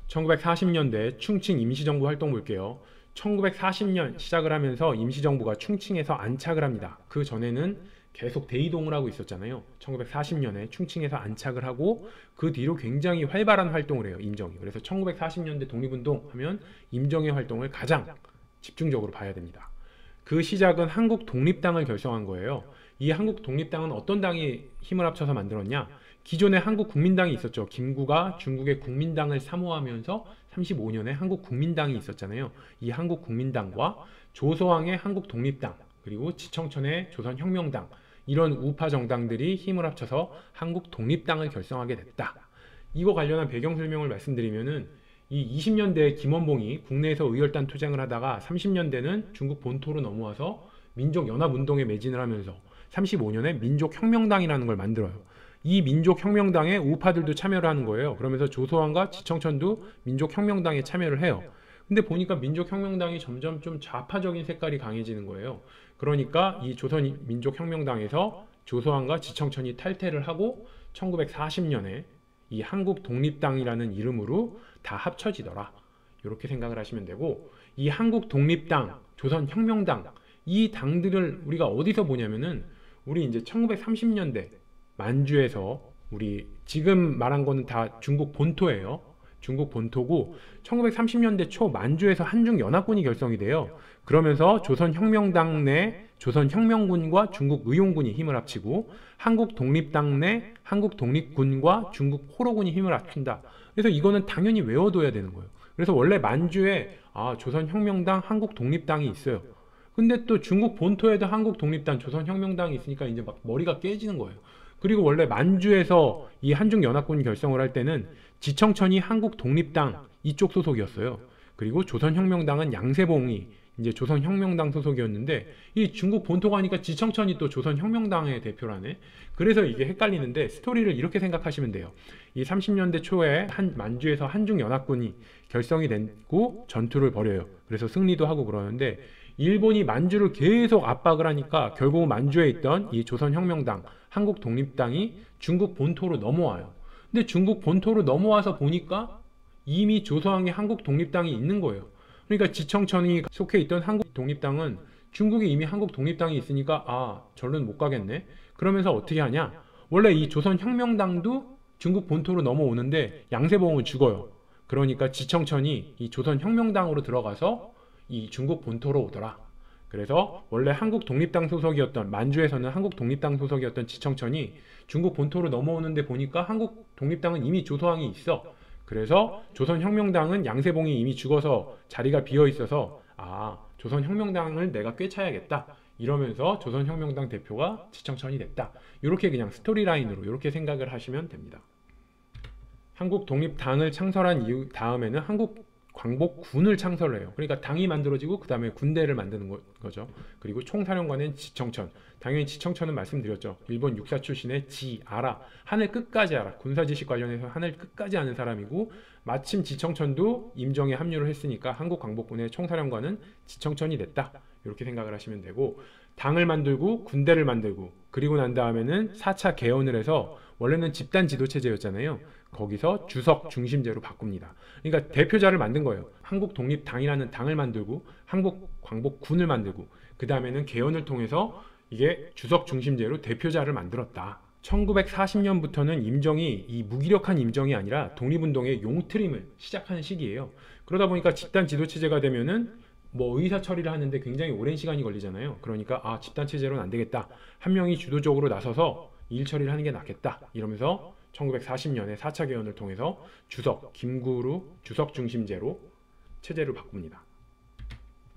1940년대 충칭 임시정부 활동 볼게요. 1940년 시작을 하면서 임시정부가 충칭에서 안착을 합니다. 그 전에는 계속 대이동을 하고 있었잖아요. 1940년에 충칭에서 안착을 하고 그 뒤로 굉장히 활발한 활동을 해요. 임정이. 그래서 1940년대 독립운동 하면 임정의 활동을 가장 집중적으로 봐야 됩니다. 그 시작은 한국 독립당을 결성한 거예요. 이 한국 독립당은 어떤 당이 힘을 합쳐서 만들었냐? 기존에 한국 국민당이 있었죠. 김구가 중국의 국민당을 사모하면서 35년에 한국 국민당이 있었잖아요. 이 한국 국민당과 조서왕의 한국 독립당, 그리고 지청천의 조선혁명당, 이런 우파 정당들이 힘을 합쳐서 한국 독립당을 결성하게 됐다. 이거 관련한 배경 설명을 말씀드리면은 이 20년대에 김원봉이 국내에서 의열단 투쟁을 하다가 30년대는 중국 본토로 넘어와서 민족연합운동에 매진을 하면서 35년에 민족혁명당이라는 걸 만들어요. 이 민족혁명당에 우파들도 참여를 하는 거예요. 그러면서 조서왕과 지청천도 민족혁명당에 참여를 해요. 근데 보니까 민족혁명당이 점점 좀 좌파적인 색깔이 강해지는 거예요. 그러니까 이 조선민족혁명당에서 조서왕과 지청천이 탈퇴를 하고 1940년에 이 한국독립당이라는 이름으로 다 합쳐지더라. 이렇게 생각을 하시면 되고, 이 한국독립당, 조선혁명당, 이 당들을 우리가 어디서 보냐면은 우리 이제 1930년대 만주에서, 우리 지금 말한 거는 다 중국 본토예요. 중국 본토고 1930년대 초 만주에서 한중연합군이 결성이 돼요. 그러면서 조선혁명당 내 조선혁명군과 중국의용군이 힘을 합치고 한국독립당 내 한국독립군과 중국호로군이 힘을 합친다. 그래서 이거는 당연히 외워둬야 되는 거예요. 그래서 원래 만주에 조선혁명당, 한국독립당이 있어요. 근데 또 중국 본토에도 한국독립당, 조선혁명당이 있으니까 이제 막 머리가 깨지는 거예요. 그리고 원래 만주에서 이 한중연합군 결성을 할 때는 지청천이 한국독립당 이쪽 소속이었어요. 그리고 조선혁명당은 양세봉이 이제 조선혁명당 소속이었는데, 이 중국 본토가 하니까 지청천이 또 조선혁명당의 대표라네. 그래서 이게 헷갈리는데, 스토리를 이렇게 생각하시면 돼요. 이 30년대 초에 만주에서 한중연합군이 결성이 되고 전투를 벌여요. 그래서 승리도 하고 그러는데, 일본이 만주를 계속 압박을 하니까 결국 만주에 있던 이 조선혁명당, 한국독립당이 중국 본토로 넘어와요. 근데 중국 본토로 넘어와서 보니까 이미 조서왕의 한국독립당이 있는 거예요. 그러니까 지청천이 속해 있던 한국독립당은 중국이 이미 한국독립당이 있으니까 저는 못 가겠네. 그러면서 어떻게 하냐? 원래 이 조선혁명당도 중국 본토로 넘어오는데 양세봉은 죽어요. 그러니까 지청천이 이 조선혁명당으로 들어가서 이 중국 본토로 오더라. 그래서 원래 한국독립당 소속이었던, 만주에서는 한국독립당 소속이었던 지청천이 중국 본토로 넘어오는데 보니까 한국독립당은 이미 조서왕이 있어. 그래서 조선혁명당은 양세봉이 이미 죽어서 자리가 비어 있어서 조선혁명당을 내가 꿰차야겠다. 이러면서 조선혁명당 대표가 지청천이 됐다. 이렇게 그냥 스토리라인으로 이렇게 생각을 하시면 됩니다. 한국독립당을 창설한 이후 다음에는 한국광복군을 창설을 해요. 그러니까 당이 만들어지고 그 다음에 군대를 만드는 거죠. 그리고 총사령관은 지청천. 당연히 지청천은 말씀드렸죠. 일본 육사 출신의 알아. 하늘 끝까지 알아. 군사지식 관련해서 하늘 끝까지 아는 사람이고, 마침 지청천도 임정에 합류를 했으니까 한국광복군의 총사령관은 지청천이 됐다. 이렇게 생각을 하시면 되고, 당을 만들고 군대를 만들고, 그리고 난 다음에는 4차 개헌을 해서, 원래는 집단 지도 체제였잖아요. 거기서 주석 중심제로 바꿉니다. 그러니까 대표자를 만든 거예요. 한국독립당이라는 당을 만들고 한국광복군을 만들고, 그 다음에는 개헌을 통해서 이게 주석 중심제로 대표자를 만들었다. 1940년부터는 임정이 이 무기력한 임정이 아니라 독립운동의 용트림을 시작하는 시기예요. 그러다 보니까 집단 지도 체제가 되면은 의사 처리를 하는데 굉장히 오랜 시간이 걸리잖아요. 그러니까 집단 체제로는 안 되겠다. 한 명이 주도적으로 나서서 일 처리를 하는 게 낫겠다. 이러면서 1940년에 4차 개헌을 통해서 김구루 주석 중심제로 체제를 바꿉니다.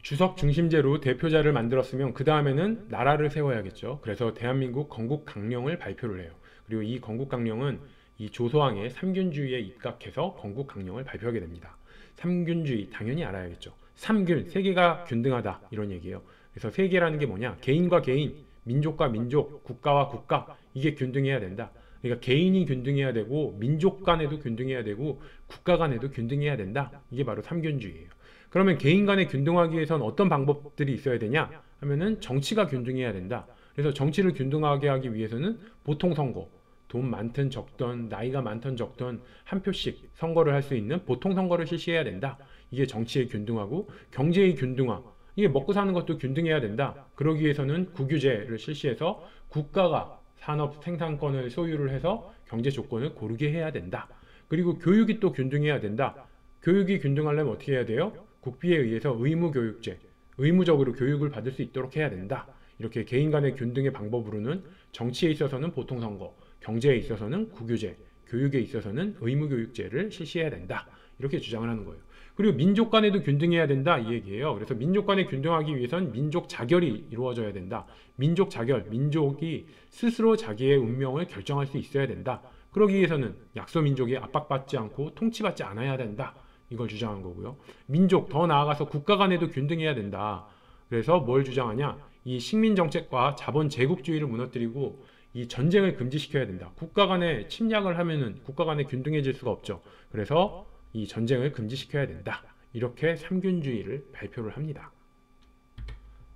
주석 중심제로 대표자를 만들었으면 그 다음에는 나라를 세워야겠죠. 그래서 대한민국 건국강령을 발표를 해요. 그리고 이 건국강령은 이 조서왕의 삼균주의에 입각해서 건국강령을 발표하게 됩니다. 삼균주의 당연히 알아야겠죠. 삼균, 세계가 균등하다, 이런 얘기예요. 그래서 세계라는 게 뭐냐? 개인과 개인, 민족과 민족, 국가와 국가, 이게 균등해야 된다. 그러니까 개인이 균등해야 되고, 민족 간에도 균등해야 되고, 국가 간에도 균등해야 된다. 이게 바로 삼균주의예요. 그러면 개인 간에 균등하기 위해서는 어떤 방법들이 있어야 되냐 하면은 정치가 균등해야 된다. 그래서 정치를 균등하게 하기 위해서는 보통선거, 돈 많든 적든 나이가 많든 적든 한 표씩 선거를 할 수 있는 보통 선거를 실시해야 된다. 이게 정치의 균등하고 경제의 균등화. 이게 먹고 사는 것도 균등해야 된다. 그러기 위해서는 국유제를 실시해서 국가가 산업 생산권을 소유를 해서 경제 조건을 고르게 해야 된다. 그리고 교육이 또 균등해야 된다. 교육이 균등하려면 어떻게 해야 돼요? 국비에 의해서 의무교육제, 의무적으로 교육을 받을 수 있도록 해야 된다. 이렇게 개인 간의 균등의 방법으로는 정치에 있어서는 보통선거, 경제에 있어서는 국유제, 교육에 있어서는 의무교육제를 실시해야 된다. 이렇게 주장을 하는 거예요. 그리고 민족 간에도 균등해야 된다 이 얘기예요. 그래서 민족 간에 균등하기 위해선 민족 자결이 이루어져야 된다. 민족 자결, 민족이 스스로 자기의 운명을 결정할 수 있어야 된다. 그러기 위해서는 약소민족이 압박받지 않고 통치받지 않아야 된다. 이걸 주장한 거고요. 민족, 더 나아가서 국가 간에도 균등해야 된다. 그래서 뭘 주장하냐? 이 식민정책과 자본 제국주의를 무너뜨리고 이 전쟁을 금지시켜야 된다. 국가 간에 침략을 하면은 국가 간에 균등해질 수가 없죠. 그래서 이 전쟁을 금지시켜야 된다. 이렇게 삼균주의를 발표를 합니다.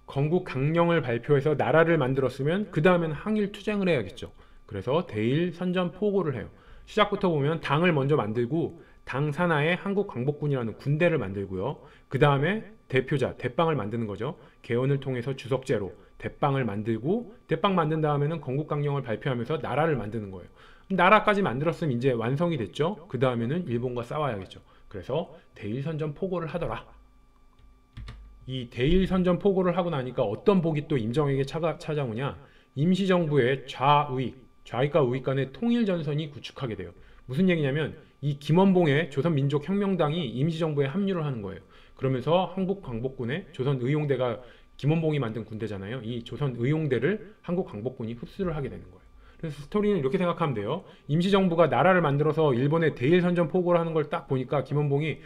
건국 강령을 발표해서 나라를 만들었으면 그 다음에는 항일 투쟁을 해야겠죠. 그래서 대일 선전포고를 해요. 시작부터 보면 당을 먼저 만들고 당 산하에 한국광복군이라는 군대를 만들고요. 그 다음에 대표자, 대빵을 만드는 거죠. 개헌을 통해서 주석제로 대빵을 만들고 대빵 만든 다음에는 건국강령을 발표하면서 나라를 만드는 거예요. 나라까지 만들었으면 이제 완성이 됐죠. 그 다음에는 일본과 싸워야겠죠. 그래서 대일선전포고를 하더라. 이 대일선전포고를 하고 나니까 어떤 복이 또 임정에게 찾아오냐. 임시정부의 좌익과 우익 간의 통일전선이 구축하게 돼요. 무슨 얘기냐면 이 김원봉의 조선민족혁명당이 임시정부에 합류를 하는 거예요. 그러면서 한국광복군의 조선의용대가 김원봉이 만든 군대잖아요. 이 조선의용대를 한국광복군이 흡수를 하게 되는 거예요. 그래서 스토리는 이렇게 생각하면 돼요. 임시정부가 나라를 만들어서 일본에 대일선전포고를 하는 걸 딱 보니까 김원봉이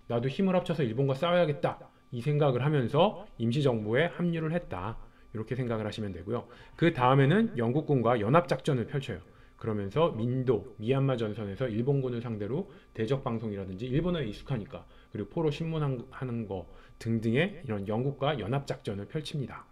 나도 힘을 합쳐서 일본과 싸워야겠다. 이 생각을 하면서 임시정부에 합류를 했다. 이렇게 생각을 하시면 되고요. 그 다음에는 영국군과 연합작전을 펼쳐요. 그러면서 민도, 미얀마 전선에서 일본군을 상대로 대적방송이라든지 일본어에 익숙하니까 그리고 포로 신문하는 거 등등의 이런 영국과 연합작전을 펼칩니다.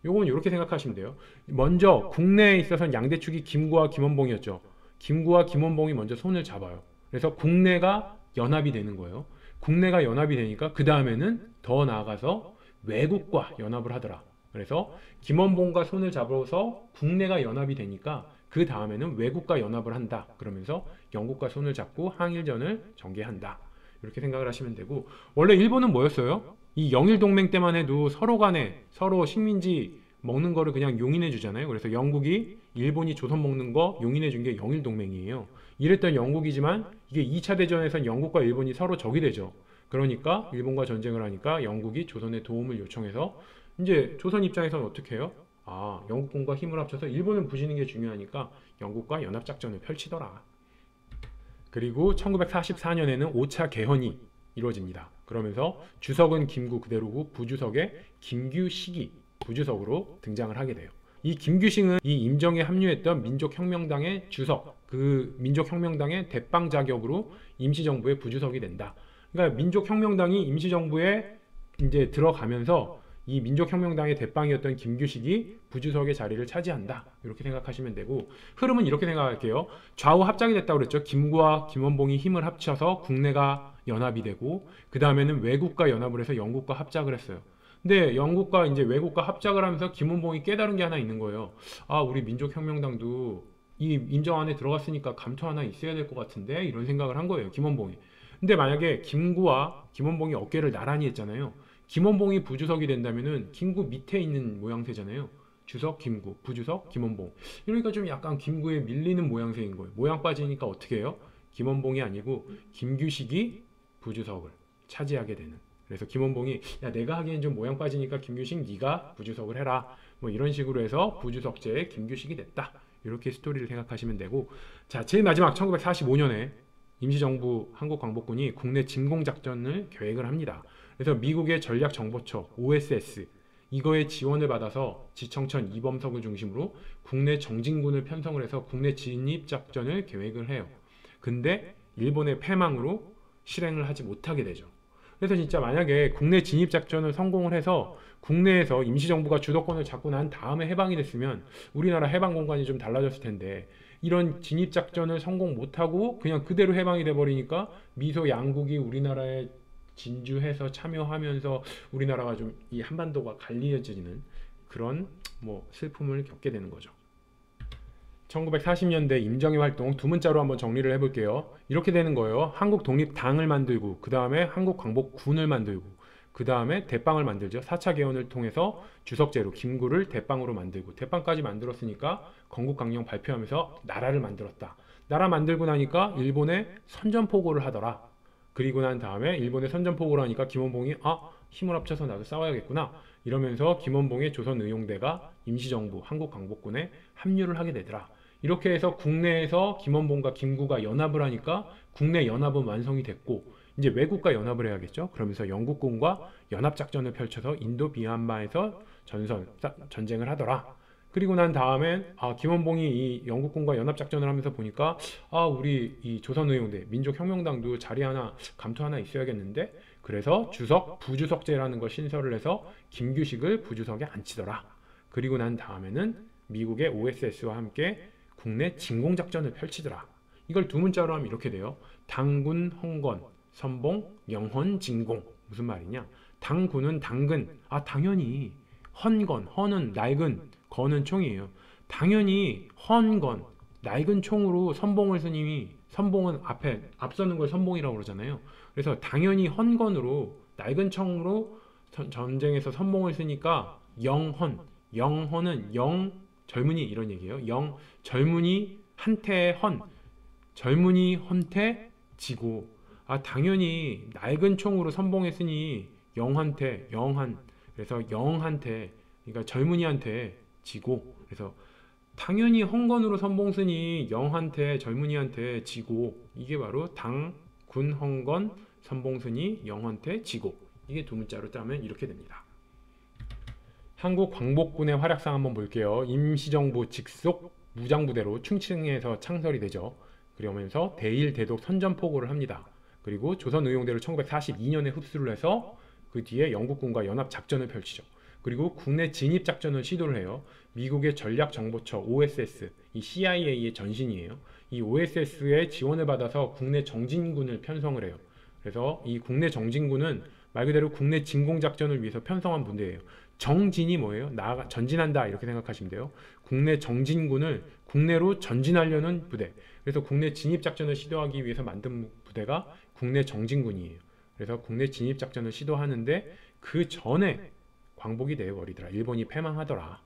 요건 이렇게 생각하시면 돼요. 먼저 국내에 있어서는 양대축이 김구와 김원봉이었죠. 김구와 김원봉이 먼저 손을 잡아요. 그래서 국내가 연합이 되는 거예요. 국내가 연합이 되니까 그 다음에는 더 나아가서 외국과 연합을 하더라. 그래서 김원봉과 손을 잡아서 국내가 연합이 되니까 그 다음에는 외국과 연합을 한다. 그러면서 영국과 손을 잡고 항일전을 전개한다. 이렇게 생각을 하시면 되고, 원래 일본은 뭐였어요? 이 영일동맹 때만 해도 서로 간에 서로 식민지 먹는 거를 그냥 용인해 주잖아요. 그래서 영국이 일본이 조선 먹는 거 용인해 준 게 영일동맹이에요. 이랬던 영국이지만 이게 2차 대전에선 영국과 일본이 서로 적이 되죠. 그러니까 일본과 전쟁을 하니까 영국이 조선에 도움을 요청해서 이제 조선 입장에서는 어떻게 해요? 영국군과 힘을 합쳐서 일본을 부시는 게 중요하니까 영국과 연합작전을 펼치더라. 그리고 1944년에는 5차 개헌이 이루어집니다. 그러면서 주석은 김구 그대로고 부주석에 김규식이 부주석으로 등장을 하게 돼요. 이 김규식은 이 임정에 합류했던 민족혁명당의 주석, 그 민족혁명당의 대빵 자격으로 임시정부의 부주석이 된다. 그러니까 민족혁명당이 임시정부에 이제 들어가면서 이 민족혁명당의 대빵이었던 김규식이 부주석의 자리를 차지한다. 이렇게 생각하시면 되고, 흐름은 이렇게 생각할게요. 좌우 합작이 됐다고 그랬죠. 김구와 김원봉이 힘을 합쳐서 국내가 연합이 되고, 그 다음에는 외국과 연합을 해서 영국과 합작을 했어요. 근데 영국과 이제 외국과 합작을 하면서 김원봉이 깨달은 게 하나 있는 거예요. 우리 민족혁명당도 이 임정 안에 들어갔으니까 감투 하나 있어야 될 것 같은데, 이런 생각을 한 거예요, 김원봉이. 근데 만약에 김구와 김원봉이 어깨를 나란히 했잖아요. 김원봉이 부주석이 된다면은 김구 밑에 있는 모양새잖아요. 주석, 김구, 부주석, 김원봉. 이러니까 좀 약간 김구에 밀리는 모양새인 거예요. 모양 빠지니까 어떻게 해요? 김원봉이 아니고 김규식이 부주석을 차지하게 되는. 그래서 김원봉이 내가 하기엔 좀 모양 빠지니까 김규식 네가 부주석을 해라. 뭐 이런 식으로 해서 부주석제의 김규식이 됐다. 이렇게 스토리를 생각하시면 되고, 자, 제일 마지막 1945년에 임시정부 한국광복군이 국내 진공작전을 계획을 합니다. 그래서 미국의 전략정보처 OSS 이거의 지원을 받아서 지청천 이범석을 중심으로 국내 정진군을 편성을 해서 국내 진입작전을 계획을 해요. 근데 일본의 패망으로 실행을 하지 못하게 되죠. 그래서 진짜 만약에 국내 진입작전을 성공을 해서 국내에서 임시정부가 주도권을 잡고 난 다음에 해방이 됐으면 우리나라 해방 공간이 좀 달라졌을 텐데, 이런 진입작전을 성공 못하고 그냥 그대로 해방이 돼버리니까 미소 양국이 우리나라에 진주해서 참여하면서 우리나라가 좀 이 한반도가 갈리어지는 그런 뭐 슬픔을 겪게 되는 거죠. 1940년대 임정희 활동 두 문자로 한번 정리를 해볼게요. 이렇게 되는 거예요. 한국 독립당을 만들고 그 다음에 한국광복군을 만들고 그 다음에 대빵을 만들죠. 4차 개헌을 통해서 주석제로 김구를 대빵으로 만들고 대빵까지 만들었으니까 건국강령 발표하면서 나라를 만들었다. 나라 만들고 나니까 일본에 선전포고를 하더라. 그리고 난 다음에 일본에 선전포고를 하니까 김원봉이 힘을 합쳐서 나도 싸워야겠구나 이러면서 김원봉의 조선의용대가 임시정부 한국광복군에 합류를 하게 되더라. 이렇게 해서 국내에서 김원봉과 김구가 연합을 하니까 국내 연합은 완성이 됐고 이제 외국과 연합을 해야겠죠. 그러면서 영국군과 연합작전을 펼쳐서 인도 비한마에서 전쟁을 하더라. 그리고 난 다음엔 김원봉이 이 영국군과 연합작전을 하면서 보니까 우리 이 조선의용대 민족혁명당도 자리 하나 감투 하나 있어야겠는데 그래서 부주석제라는 걸 신설을 해서 김규식을 부주석에 앉히더라. 그리고 난 다음에는 미국의 OSS와 함께 국내 진공작전을 펼치더라. 이걸 두 문자로 하면 이렇게 돼요. 당군 헌건 선봉 영헌 진공. 무슨 말이냐? 당군은 당근. 당연히 헌건 헌은 낡은 건은 총이에요. 당연히 헌건 낡은 총으로 선봉을 스님이 선봉은 앞서는 걸 선봉이라고 그러잖아요. 그래서 당연히 헌건으로 낡은 총으로 전쟁에서 선봉을 쓰니까 영헌은 젊은이 이런 얘기예요. 젊은이 한테 젊은이 헌태 지고 당연히 낡은 총으로 선봉했으니 그래서 영한테 그러니까 젊은이한테 지고 그래서 당연히 헌건으로 선봉 쓰니 영한테 젊은이한테 지고 이게 바로 당군 헌건 선봉 쓰니 영한테 지고 이게 두 문자로 따면 이렇게 됩니다. 한국 광복군의 활약상 한번 볼게요. 임시정부 직속 무장부대로 충칭에서 창설이 되죠. 그러면서 대일 대독 선전포고를 합니다. 그리고 조선의용대를 1942년에 흡수를 해서 그 뒤에 영국군과 연합작전을 펼치죠. 그리고 국내 진입작전을 시도를 해요. 미국의 전략정보처 OSS, 이 CIA의 전신이에요. 이 OSS의 지원을 받아서 국내 정진군을 편성을 해요. 그래서 이 국내 정진군은 말 그대로 국내 진공작전을 위해서 편성한 부대예요. 정진이 뭐예요? 전진한다 이렇게 생각하시면 돼요. 국내 정진군을 국내로 전진하려는 부대. 그래서 국내 진입작전을 시도하기 위해서 만든 부대가 국내 정진군이에요. 그래서 국내 진입작전을 시도하는데 그 전에 광복이 되어버리더라. 일본이 패망하더라.